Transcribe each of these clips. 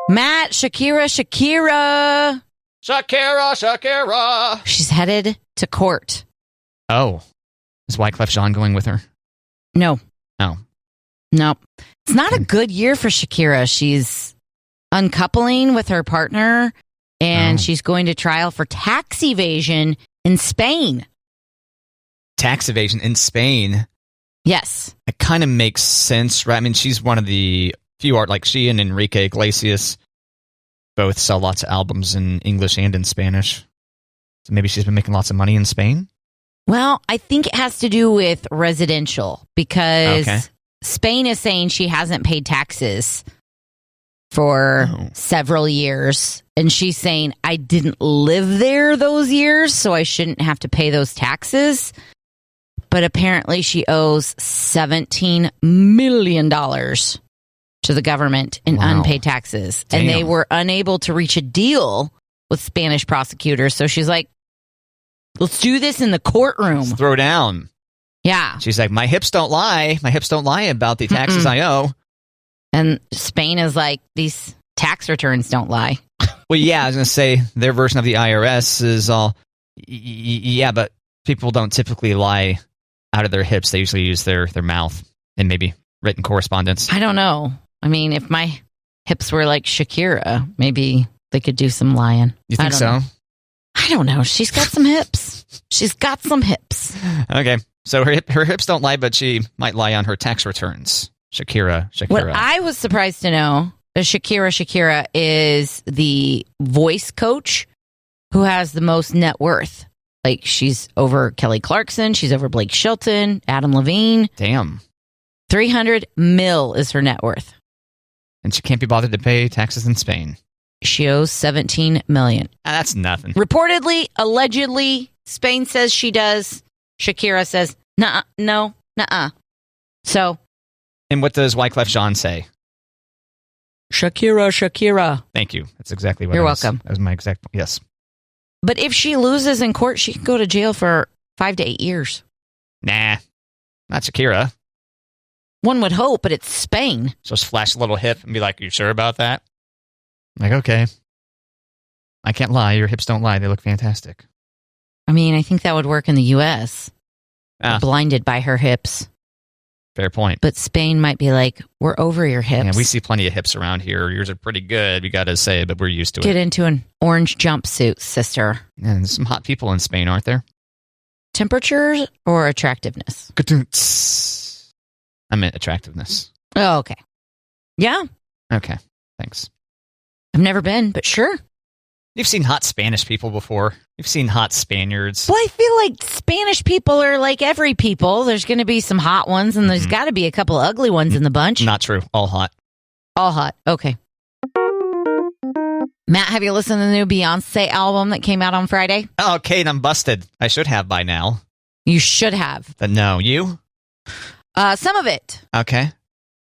Matt, Shakira. Shakira. She's headed to court. Oh. Is Wyclef Jean going with her? No. Oh. No. It's not a good year for Shakira. She's uncoupling with her partner, and she's going to trial for tax evasion in Spain. Tax evasion in Spain? Yes. It kind of makes sense, right? I mean, she's one of the few art, like she and Enrique Iglesias both sell lots of albums in English and in Spanish. So maybe she's been making lots of money in Spain? Well, I think it has to do with residential because Spain is saying she hasn't paid taxes for several years. And she's saying, I didn't live there those years, so I shouldn't have to pay those taxes. But apparently she owes $17 million to the government in unpaid taxes. Damn. And they were unable to reach a deal with Spanish prosecutors. So she's like, let's do this in the courtroom. Let's throw down. Yeah. She's like, my hips don't lie. My hips don't lie about the taxes I owe. And Spain is like, these tax returns don't lie. Well, yeah, I was going to say their version of the IRS is all, yeah, but people don't typically lie out of their hips. They usually use their mouth and maybe written correspondence. I don't know. I mean, if my hips were like Shakira, maybe they could do some lying. You think so? I don't know. She's got some hips. She's got some hips. Okay. So her hips don't lie, but she might lie on her tax returns. Shakira. What I was surprised to know is Shakira is the voice coach who has the most net worth. Like, she's over Kelly Clarkson. She's over Blake Shelton, Adam Levine. Damn. 300 mil is her net worth. And she can't be bothered to pay taxes in Spain. She owes $17 million. That's nothing. Reportedly, allegedly, Spain says she does. Shakira says, no. So. And what does Wyclef Jean say? Shakira. Thank you. That's exactly what You're welcome. That was my exact, yes. But if she loses in court, she can go to jail for 5 to 8 years. Nah, not Shakira. One would hope, but it's Spain. Just flash a little hip and be like, you sure about that? I'm like, okay. I can't lie. Your hips don't lie. They look fantastic. I mean, I think that would work in the U.S. Blinded by her hips. Fair point. But Spain might be like, we're over your hips. Yeah, we see plenty of hips around here. Yours are pretty good, we got to say, but we're used to Get it. into an orange jumpsuit, sister. And there's some hot people in Spain, aren't there? Temperatures or attractiveness? I meant attractiveness. Oh, okay. Yeah. Okay, thanks. I've never been, but sure. You've seen hot Spanish people before. You've seen hot Spaniards. Well, I feel like Spanish people are like every people. There's going to be some hot ones, and there's got to be a couple ugly ones in the bunch. Not true. All hot. All hot. Okay. Matt, have you listened to the new Beyonce album that came out on Friday? Oh, Kate, I'm busted. I should have by now. You should have. But no, you? Some of it. Okay.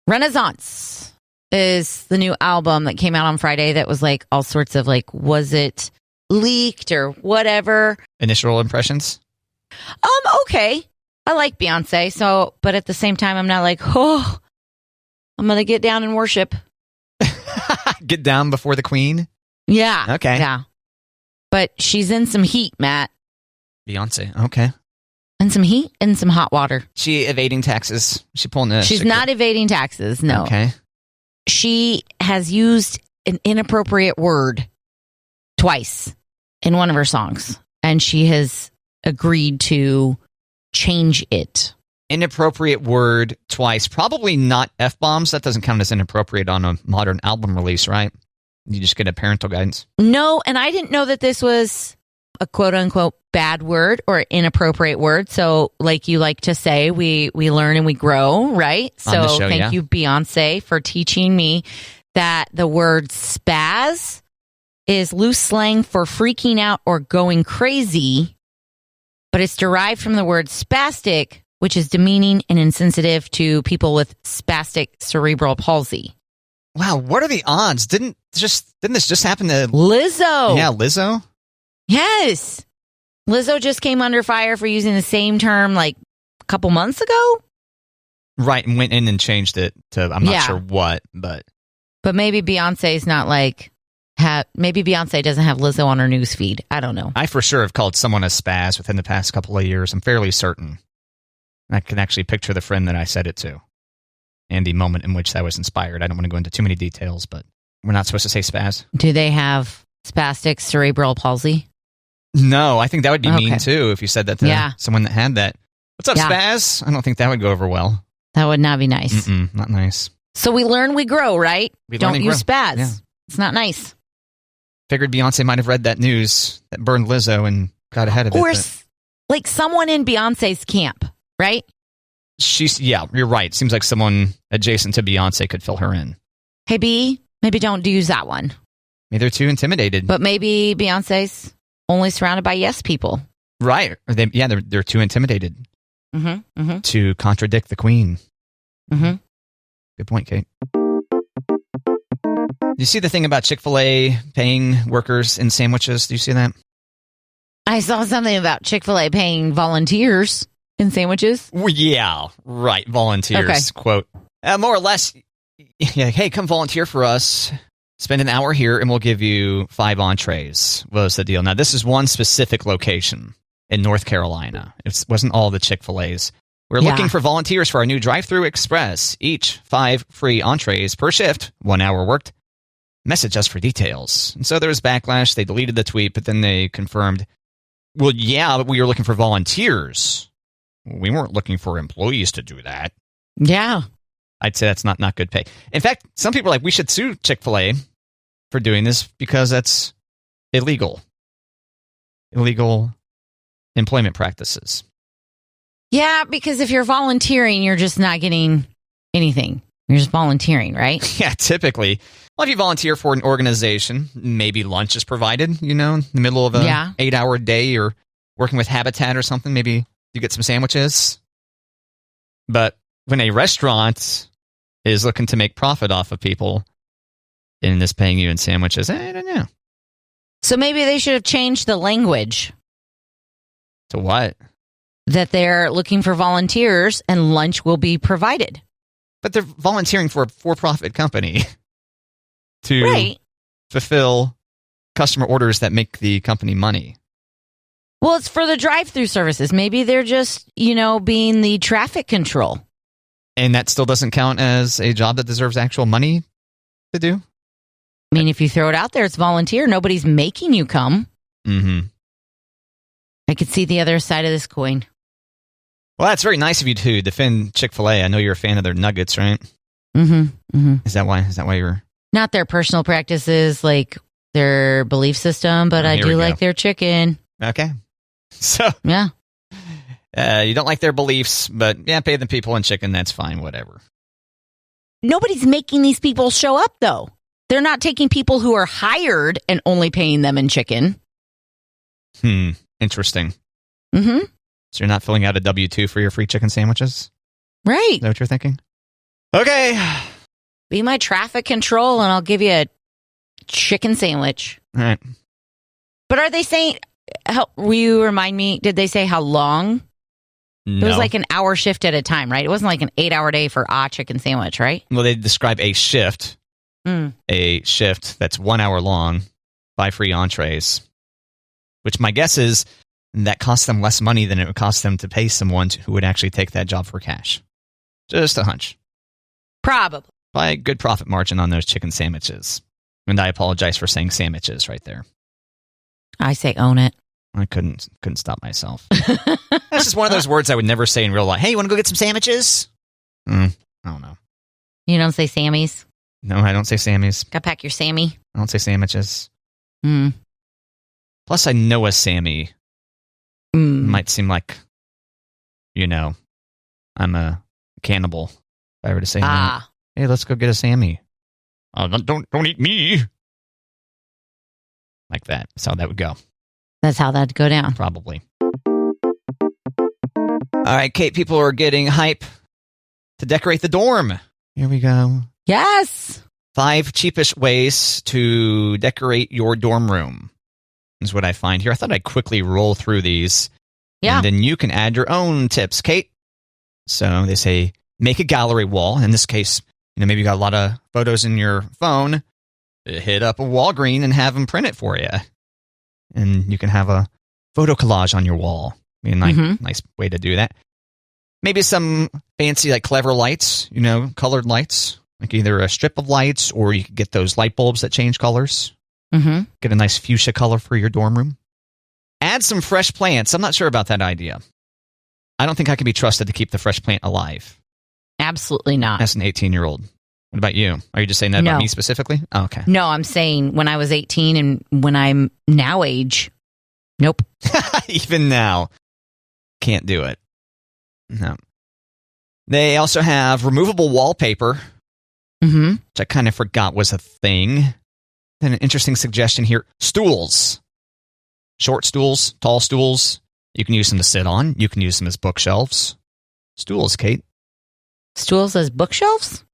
Renaissance is the new album that came out on Friday that was like all sorts of like, was it leaked or whatever? Initial impressions? Okay. I like Beyonce, so, but at the same time, I'm not like, oh, I'm going to get down and worship. Get down before the queen? Yeah. Okay. Yeah. But she's in some heat, Matt. Beyonce. Okay. And some heat and some hot water. She evading taxes? She pulling the... She's not evading taxes, no. Okay. She has used an inappropriate word twice in one of her songs, and she has agreed to change it. Inappropriate word twice. Probably not F-bombs. That doesn't count as inappropriate on a modern album release, right? You just get a parental guidance. No, and I didn't know that this was a quote-unquote bad word or inappropriate word. So like you like to say, we learn and we grow, right? So show, thank you, Beyonce, for teaching me that the word spaz is loose slang for freaking out or going crazy, but it's derived from the word spastic, which is demeaning and insensitive to people with spastic cerebral palsy. Wow, what are the odds? Didn't this just happen to Lizzo? Yeah, Lizzo? Yes. Lizzo just came under fire for using the same term like a couple months ago. Right, and went in and changed it to I'm not sure what, but But maybe Beyonce's not like, maybe Beyonce doesn't have Lizzo on her news feed. I don't know. I for sure have called someone a spaz within the past couple of years. I'm fairly certain. I can actually picture the friend that I said it to and the moment in which that was inspired. I don't want to go into too many details, but we're not supposed to say spaz. Do they have spastic cerebral palsy? No, I think that would be mean too if you said that to someone that had that. What's up, spaz? I don't think that would go over well. That would not be nice. Not nice. So we learn, we grow, right? Don't use spaz. Yeah. It's not nice. Figured Beyonce might have read that news that burned Lizzo and got ahead of it. Or like someone in Beyonce's camp, right? You're right. Seems like someone adjacent to Beyonce could fill her in. Hey, B, maybe don't use that one. Maybe they're too intimidated. But maybe Beyonce's only surrounded by yes people. Right. Or they're too intimidated to contradict the queen. Good point, Kate. You see the thing about Chick-fil-A paying workers in sandwiches? Do you see that? I saw something about Chick-fil-A paying volunteers in sandwiches. Well, yeah, right. Volunteers, quote. More or less, hey, come volunteer for us. Spend an hour here and we'll give you 5 entrees was the deal. Now, this is one specific location in North Carolina. It wasn't all the Chick-fil-A's. We're looking for volunteers for our new drive-thru express. Each 5 free entrees per shift, 1 hour worked. Message us for details. And so there was backlash. They deleted the tweet, but then they confirmed, well, yeah, but we were looking for volunteers. We weren't looking for employees to do that. Yeah. I'd say that's not good pay. In fact, some people are like, we should sue Chick-fil-A for doing this because that's illegal. Illegal employment practices. Yeah, because if you're volunteering, you're just not getting anything. You're just volunteering, right? Yeah, typically. Well, if you volunteer for an organization, maybe lunch is provided, in the middle of an 8-hour day or working with Habitat or something. Maybe you get some sandwiches. But when a restaurant is looking to make profit off of people and is paying you in sandwiches, I don't know. So maybe they should have changed the language. To what? That they're looking for volunteers and lunch will be provided. But they're volunteering for a for-profit company to fulfill customer orders that make the company money. Well, it's for the drive-through services. Maybe they're just, being the traffic control. And that still doesn't count as a job that deserves actual money to do? I mean, if you throw it out there, it's volunteer. Nobody's making you come. Mm-hmm. I could see the other side of this coin. Well, that's very nice of you to defend Chick-fil-A. I know you're a fan of their nuggets, right? Is that why you're... Not their personal practices, like their belief system, but I do like their chicken. Okay. So... Yeah. You don't like their beliefs, but pay the people in chicken, that's fine, whatever. Nobody's making these people show up, though. They're not taking people who are hired and only paying them in chicken. Interesting. Mm-hmm. So you're not filling out a W-2 for your free chicken sandwiches? Right. Is that what you're thinking? Okay. Be my traffic control and I'll give you a chicken sandwich. All right. But are they saying, will you remind me, did they say how long? No. It was like an hour shift at a time, right? It wasn't like an 8-hour day for a chicken sandwich, right? Well, they describe a shift. A shift that's 1 hour long, 5 free entrees, which my guess is that costs them less money than it would cost them to pay someone who would actually take that job for cash. Just a hunch. Probably. By a good profit margin on those chicken sandwiches. And I apologize for saying sandwiches right there. I say own it. I couldn't stop myself. That's just one of those words I would never say in real life. Hey, you want to go get some sandwiches? I don't know. You don't say Sammy's? No, I don't say Sammy's. Gotta pack your Sammy. I don't say sandwiches. Plus, I know a Sammy. Might seem like, I'm a cannibal. If I were to say that. Hey, let's go get a Sammy. Oh, don't eat me. Like that. That's how that would go. That's how that'd go down. Probably. All right, Kate, people are getting hype to decorate the dorm. Here we go. Yes. 5 cheapest ways to decorate your dorm room is what I find here. I thought I'd quickly roll through these. Yeah. And then you can add your own tips, Kate. So they say, make a gallery wall. In this case, maybe you got a lot of photos in your phone. Hit up a Walgreens and have them print it for you. And you can have a photo collage on your wall. I mean, nice way to do that. Maybe some fancy, like clever lights, colored lights. Like either a strip of lights or you could get those light bulbs that change colors. Get a nice fuchsia color for your dorm room. Add some fresh plants. I'm not sure about that idea. I don't think I can be trusted to keep the fresh plant alive. Absolutely not. As an 18-year-old. What about you? Are you just saying that about me specifically? Oh, okay. No, I'm saying when I was 18 and when I'm now age, nope. Even now, can't do it. No. They also have removable wallpaper, which I kind of forgot was a thing. Then an interesting suggestion here. Stools. Short stools, tall stools. You can use them to sit on. You can use them as bookshelves. Stools, Kate. Stools as bookshelves?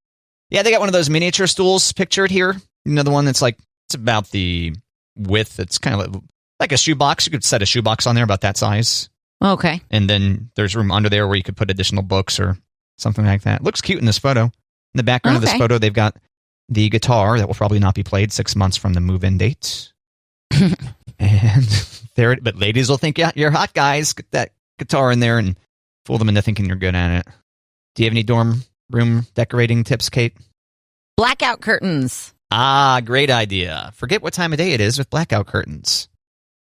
Yeah, they got one of those miniature stools pictured here. The one that's like, it's about the width. It's kind of like a shoebox. You could set a shoebox on there about that size. Okay. And then there's room under there where you could put additional books or something like that. Looks cute in this photo. In the background of this photo, they've got the guitar that will probably not be played 6 months from the move-in date. And there, but ladies will think, yeah, you're hot, guys. Get that guitar in there and fool them into thinking you're good at it. Do you have any dorm room decorating tips, Kate? Blackout curtains. Ah, great idea. Forget what time of day it is with blackout curtains.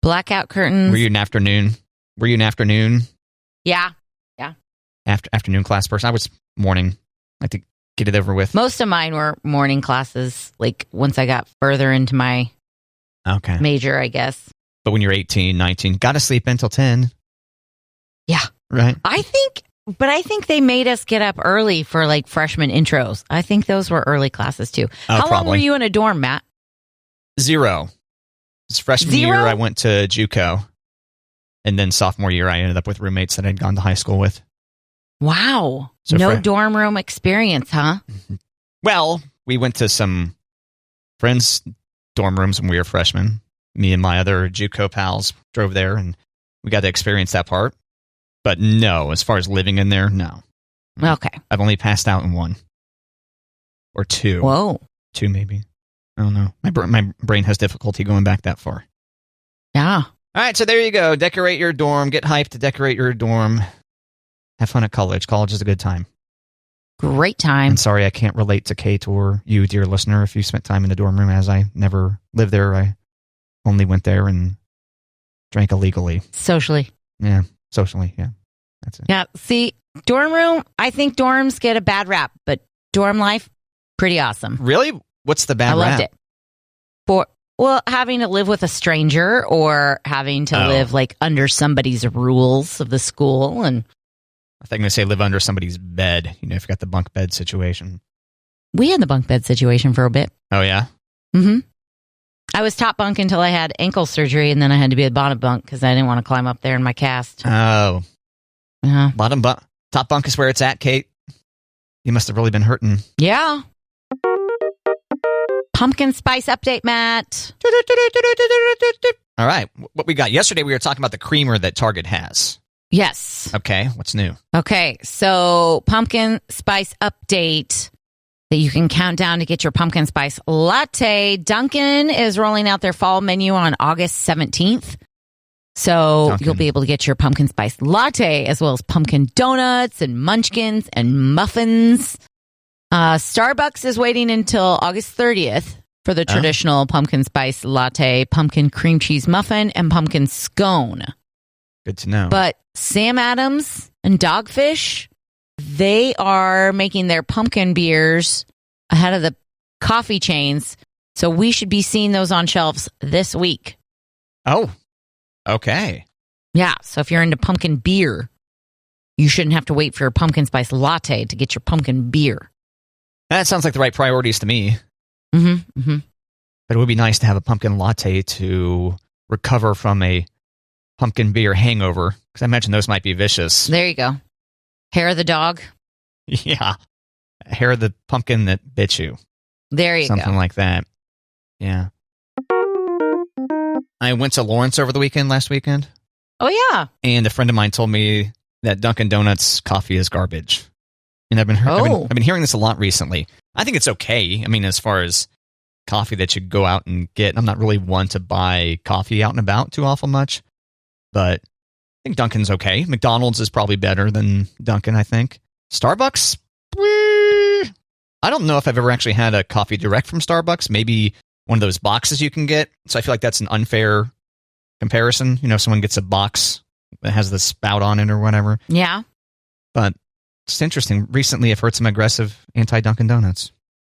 Blackout curtains. Were you an afternoon? Yeah. Afternoon class person. I was morning. I had to get it over with. Most of mine were morning classes, like once I got further into my major, I guess. But when you're 18, 19, got to sleep until 10. Yeah. Right. I think they made us get up early for like freshman intros. I think those were early classes too. How long were you in a dorm, Matt? 0. This freshman year, I went to JUCO. And then sophomore year, I ended up with roommates that I'd gone to high school with. Wow. So no dorm room experience, huh? Well, we went to some friends' dorm rooms when we were freshmen. Me and my other JUCO pals drove there, and we got to experience that part. But no, as far as living in there, no. Okay. I've only passed out in 1. Or 2. Whoa. 2 maybe. I don't know. My brain has difficulty going back that far. Yeah. All right, so there you go. Decorate your dorm. Get hyped to decorate your dorm. Have fun at college. College is a good time. Great time. I'm sorry I can't relate to Kate or you, dear listener, if you spent time in the dorm room, as I never lived there. I only went there and drank illegally. Socially. Yeah, socially, yeah. That's it. Yeah, see, dorm room, I think dorms get a bad rap, but dorm life, pretty awesome. Really? What's the bad rap? I loved it. Having to live with a stranger or having to live like under somebody's rules of the school. And I think I'm going to say live under somebody's bed, if you got the bunk bed situation. We had the bunk bed situation for a bit. Oh, yeah? Mm-hmm. I was top bunk until I had ankle surgery, and then I had to be a bottom bunk because I didn't want to climb up there in my cast. Oh. Yeah. Top bunk is where it's at, Kate. You must have really been hurting. Yeah. Pumpkin spice update, Matt. All right. What we got? Yesterday we were talking about the creamer that Target has. Yes. Okay. What's new? Okay. So pumpkin spice update that you can count down to get your pumpkin spice latte. Dunkin is rolling out their fall menu on August 17th. So you'll be able to get your pumpkin spice latte as well as pumpkin donuts and munchkins and muffins. Starbucks is waiting until August 30th for the traditional pumpkin spice latte, pumpkin cream cheese muffin, and pumpkin scone. Good to know. But Sam Adams and Dogfish, they are making their pumpkin beers ahead of the coffee chains. So we should be seeing those on shelves this week. Oh, okay. Yeah. So if you're into pumpkin beer, you shouldn't have to wait for your pumpkin spice latte to get your pumpkin beer. That sounds like the right priorities to me. Mm-hmm. Mm-hmm. But it would be nice to have a pumpkin latte to recover from a pumpkin beer hangover, because I imagine those might be vicious. There you go. Hair of the dog. Yeah. Hair of the pumpkin that bit you. There you go. Something like that. Yeah. I went to Lawrence over the last weekend. Oh, yeah. And a friend of mine told me that Dunkin Donuts coffee is garbage. And I've been hearing this a lot recently. I think it's okay. I mean, as far as coffee that you go out and get, I'm not really one to buy coffee out and about too awful much. But I think Dunkin's okay. McDonald's is probably better than Dunkin', I think. Starbucks? I don't know if I've ever actually had a coffee direct from Starbucks. Maybe one of those boxes you can get. So I feel like that's an unfair comparison. You know, someone gets a box that has the spout on it or whatever. Yeah. But it's interesting. Recently, I've heard some aggressive anti-Dunkin' Donuts.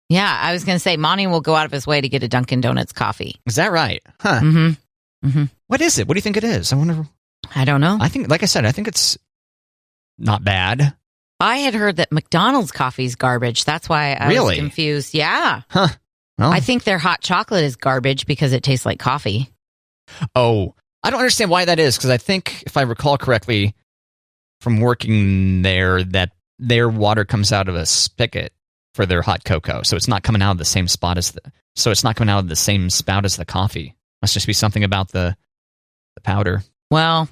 Yeah, I was going to say, Monty will go out of his way to get a Dunkin' Donuts coffee. Is that right? Huh. Mm-hmm. Mm-hmm. What is it? What do you think it is? I wonder. I don't know. I think, like I said, I think it's not bad. I had heard that McDonald's coffee is garbage. That's why I was confused. Yeah. Huh. Well, I think their hot chocolate is garbage because it tastes like coffee. Oh, I don't understand why that is, because I think, if I recall correctly, from working there, that their water comes out of a spigot for their hot cocoa, so it's not coming out of the same spout as the coffee. Must just be something about the powder. Well,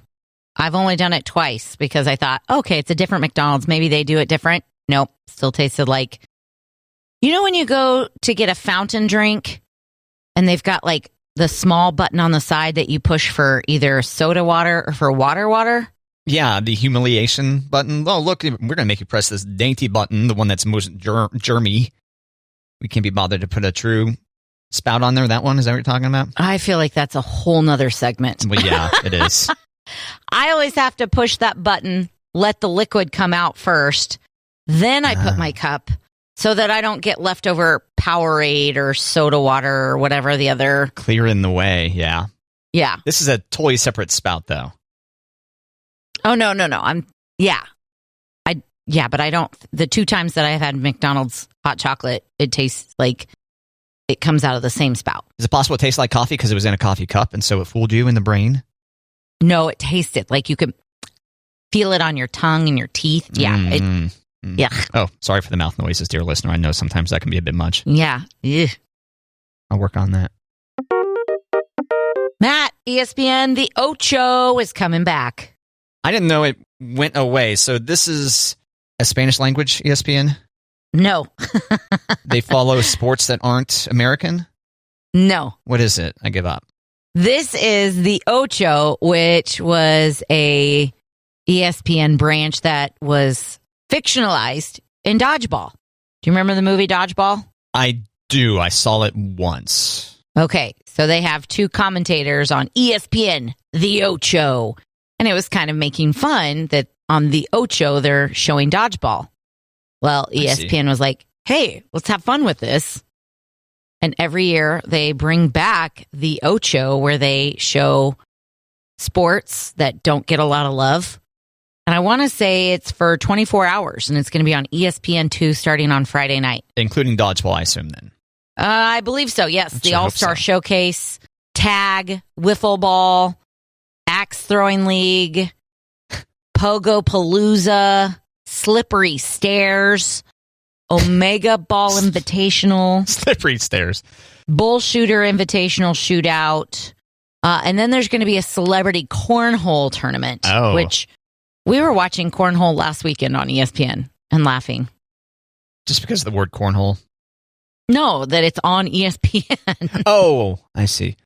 I've only done it twice because I thought, okay, it's a different McDonald's. Maybe they do it different. Nope. Still tasted like, you know, when you go to get a fountain drink and they've got like the small button on the side that you push for either soda water or for water. Yeah, the humiliation button. Oh, look, we're going to make you press this dainty button, the one that's most germy. We can't be bothered to put a true spout on there. That one, is that what you're talking about? I feel like that's a whole nother segment. Well, yeah, it is. I always have to push that button, let the liquid come out first, then I put my cup so that I don't get leftover Powerade or soda water or whatever the other. Clear in the way, yeah. Yeah. This is a totally separate spout, though. Oh, no. But I don't. The 2 times that I've had McDonald's hot chocolate, it tastes like it comes out of the same spout. Is it possible it tastes like coffee because it was in a coffee cup and so it fooled you in the brain? No, it tasted like you could feel it on your tongue and your teeth. Yeah. Yeah. Oh, sorry for the mouth noises, dear listener. I know sometimes that can be a bit much. Yeah. Ugh. I'll work on that. Matt, ESPN The Ocho is coming back. I didn't know it went away. So this is a Spanish language ESPN? No. They follow sports that aren't American? No. What is it? I give up. This is The Ocho, which was a ESPN branch that was fictionalized in Dodgeball. Do you remember the movie Dodgeball? I do. I saw it once. Okay, so they have 2 commentators on ESPN The Ocho. And it was kind of making fun that on The Ocho, they're showing Dodgeball. Well, ESPN was like, hey, let's have fun with this. And every year they bring back The Ocho where they show sports that don't get a lot of love. And I want to say it's for 24 hours and it's going to be on ESPN2 starting on Friday night. Including Dodgeball, I assume then. I believe so, yes. The All-Star Showcase, Tag, Wiffle Ball, Axe Throwing League, Pogo Palooza, Slippery Stairs, Omega Ball Invitational. Slippery Stairs. Bull Shooter Invitational Shootout. And then there's going to be a celebrity cornhole tournament, which we were watching cornhole last weekend on ESPN and laughing. Just because of the word cornhole? No, that it's on ESPN. Oh, I see.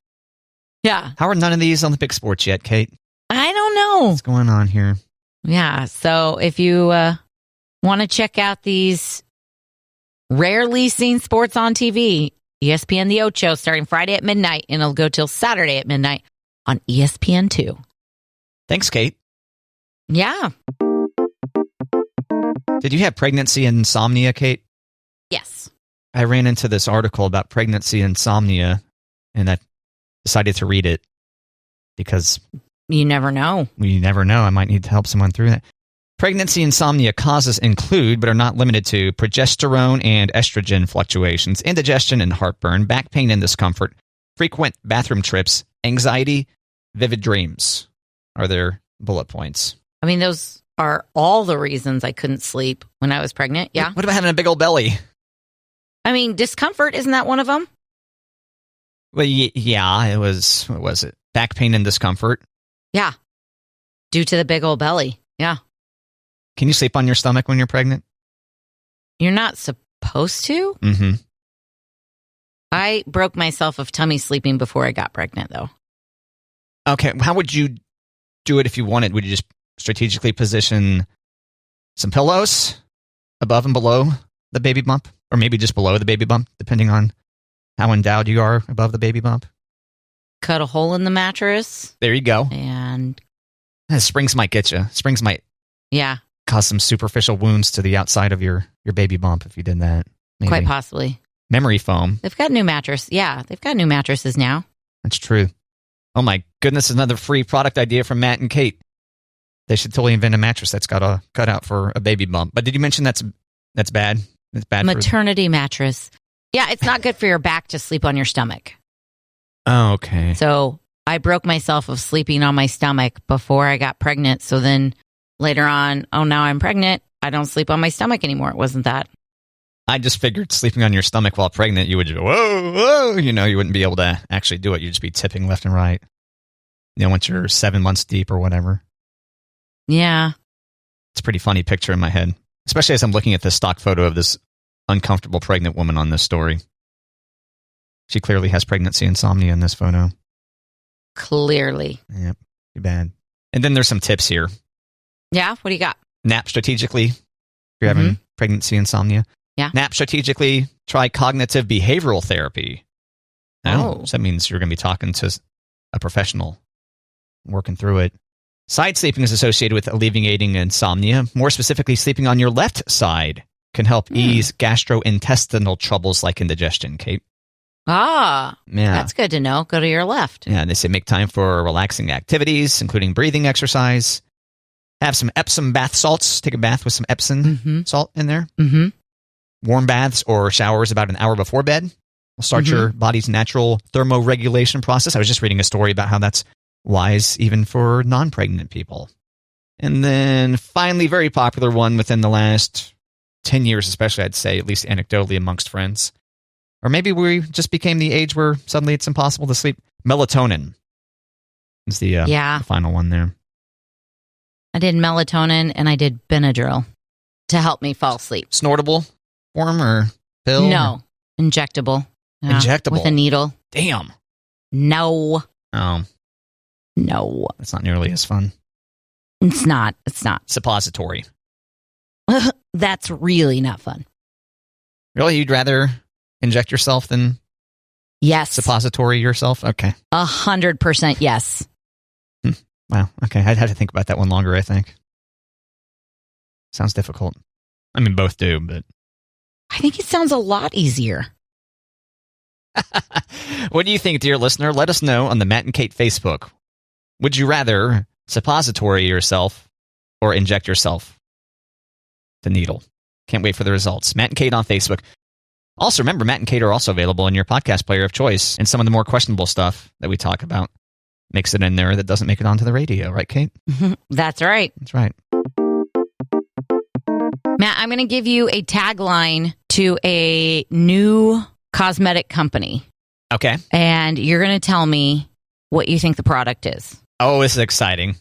Yeah. How are none of these Olympic sports yet, Kate? I don't know. What's going on here? Yeah. So if you want to check out these rarely seen sports on TV, ESPN The Ocho starting Friday at midnight, and it'll go till Saturday at midnight on ESPN2. Thanks, Kate. Yeah. Did you have pregnancy insomnia, Kate? Yes. I ran into this article about pregnancy insomnia, and I decided to read it because... You never know. You never know. I might need to help someone through that. Pregnancy insomnia causes include, but are not limited to, progesterone and estrogen fluctuations, indigestion and heartburn, back pain and discomfort, frequent bathroom trips, anxiety, vivid dreams are their bullet points. I mean, those are all the reasons I couldn't sleep when I was pregnant. Yeah. What about having a big old belly? I mean, discomfort, isn't that one of them? Well, yeah, it was, what was it? Back pain and discomfort. Yeah. Due to the big old belly. Yeah. Can you sleep on your stomach when you're pregnant? You're not supposed to? Mm-hmm. I broke myself of tummy sleeping before I got pregnant, though. Okay, how would you do it if you wanted? Would you just strategically position some pillows above and below the baby bump? Or maybe just below the baby bump, depending on how endowed you are above the baby bump? Cut a hole in the mattress. There you go. And springs might get you. Springs might cause some superficial wounds to the outside of your baby bump if you did that. Maybe. Quite possibly. Memory foam. They've got new mattress. Yeah, they've got new mattresses now. That's true. Oh my goodness, another free product idea from Matt and Kate. They should totally invent a mattress that's got a cutout for a baby bump. But did you mention that's bad? It's bad. Maternity mattress. Yeah, it's not good for your back to sleep on your stomach. Oh, okay. So I broke myself of sleeping on my stomach before I got pregnant. So then later on, now I'm pregnant. I don't sleep on my stomach anymore. It wasn't that. I just figured sleeping on your stomach while pregnant, you would just, whoa, you wouldn't be able to actually do it. You'd just be tipping left and right. Once you're 7 months deep or whatever. Yeah. It's a pretty funny picture in my head, especially as I'm looking at the stock photo of this uncomfortable pregnant woman on this story. She clearly has pregnancy insomnia in this photo. Clearly. Yep. Too bad. And then there's some tips here. Yeah? What do you got? Nap strategically. If you're having pregnancy insomnia. Yeah. Nap strategically. Try cognitive behavioral therapy. So that means you're going to be talking to a professional, working through it. Side sleeping is associated with alleviating insomnia. More specifically, sleeping on your left side can help ease gastrointestinal troubles like indigestion, Kate. Yeah. That's good to know. Go to your left. Yeah, they say make time for relaxing activities, including breathing exercise. Have some Epsom bath salts. Take a bath with some Epsom salt in there. Mm-hmm. Warm baths or showers about an hour before bed will start your body's natural thermoregulation process. I was just reading a story about how that's wise even for non-pregnant people. And then finally, very popular one within the last 10 years, especially, I'd say, at least anecdotally amongst friends. Or maybe we just became the age where suddenly it's impossible to sleep. Melatonin is the final one there. I did melatonin and I did Benadryl to help me fall asleep. Snortable form or pill? No. Injectable. Yeah, injectable? With a needle. Damn. No. Oh. No. That's not nearly as fun. It's not. Suppository. That's really not fun. Really? You'd rather inject yourself than suppository yourself? Okay. 100% yes. Wow. Okay. I'd have to think about that one longer, I think. Sounds difficult. I mean, both do, but... I think it sounds a lot easier. What do you think, dear listener? Let us know on the Matt and Kate Facebook. Would you rather suppository yourself or inject yourself? The needle. Can't wait for the results. Matt and Kate on Facebook. Also, remember, Matt and Kate are also available in your podcast player of choice, and some of the more questionable stuff that we talk about makes it in there that doesn't make it onto the radio. Right, Kate? That's right. That's right. Matt, I'm going to give you a tagline to a new cosmetic company. Okay. And you're going to tell me what you think the product is. Oh, this is exciting.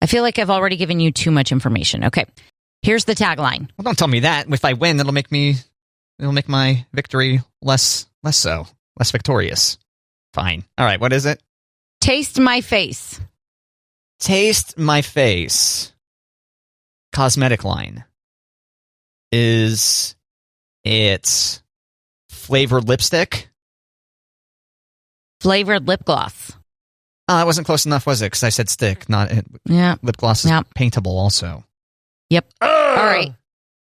I feel like I've already given you too much information. Okay. Here's the tagline. Well, don't tell me that. If I win, it'll make my victory less victorious. Fine. All right. What is it? Taste my face. Taste my face. Cosmetic line. Is it flavored lipstick? Flavored lip gloss. It wasn't close enough, was it? Because I said stick, not it. Yeah. Lip gloss is paintable also. Yep. All right.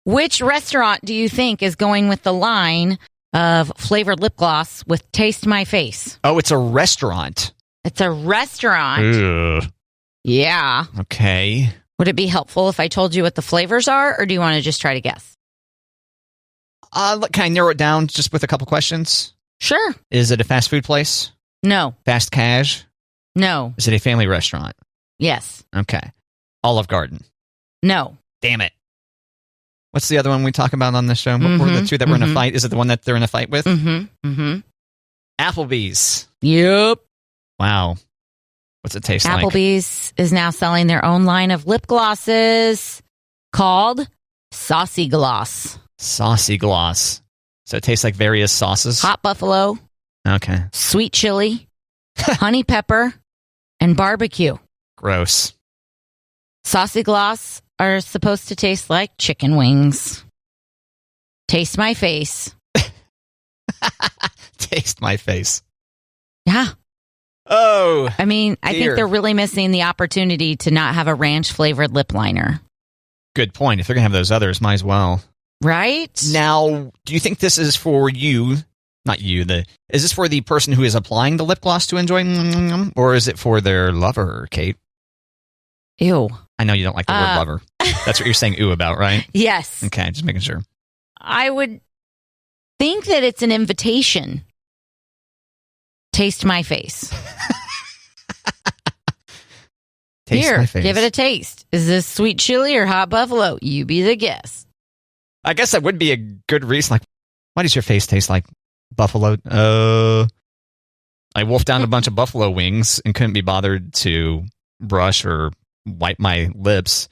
Which restaurant do you think is going with the line of flavored lip gloss with Taste My Face? Oh, it's a restaurant. It's a restaurant. Ugh. Yeah. Okay. Would it be helpful if I told you what the flavors are, or do you want to just try to guess? Can I narrow it down just with a couple questions? Sure. Is it a fast food place? No. Fast cash? No. Is it a family restaurant? Yes. Okay. Olive Garden? No. Damn it. What's the other one we talk about on this show? What were the two that were in a fight? Is it the one that they're in a fight with? Applebee's. Yep. Wow. What's it taste like? Applebee's is now selling their own line of lip glosses called Saucy Gloss. Saucy gloss. So it tastes like various sauces? Hot buffalo. Okay. Sweet chili. Honey pepper. And barbecue. Gross. Saucy gloss are supposed to taste like chicken wings. Taste my face. Taste my face. Yeah. Oh. I mean, I think they're really missing the opportunity to not have a ranch flavored lip liner. Good point. If they're going to have those others, might as well. Right? Now, do you think this is for you? Not you. Is this for the person who is applying the lip gloss to enjoy? Or is it for their lover, Kate? Ew. I know you don't like the word lover. That's what you're saying ooh about, right? Yes. Okay, just making sure. I would think that it's an invitation. Taste my face. Taste my face. Give it a taste. Is this sweet chili or hot buffalo? You be the guest. I guess that would be a good reason. Like, why does your face taste like buffalo? I wolfed down a bunch of buffalo wings and couldn't be bothered to brush or wipe my lips.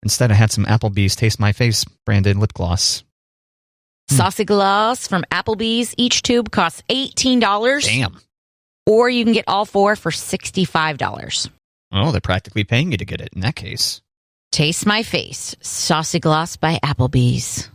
Instead, I had some Applebee's Taste My Face branded lip gloss. Saucy gloss from Applebee's. Each tube costs $18. Damn. Or you can get all four for $65. Oh, they're practically paying you to get it in that case. Taste my face. Saucy gloss by Applebee's.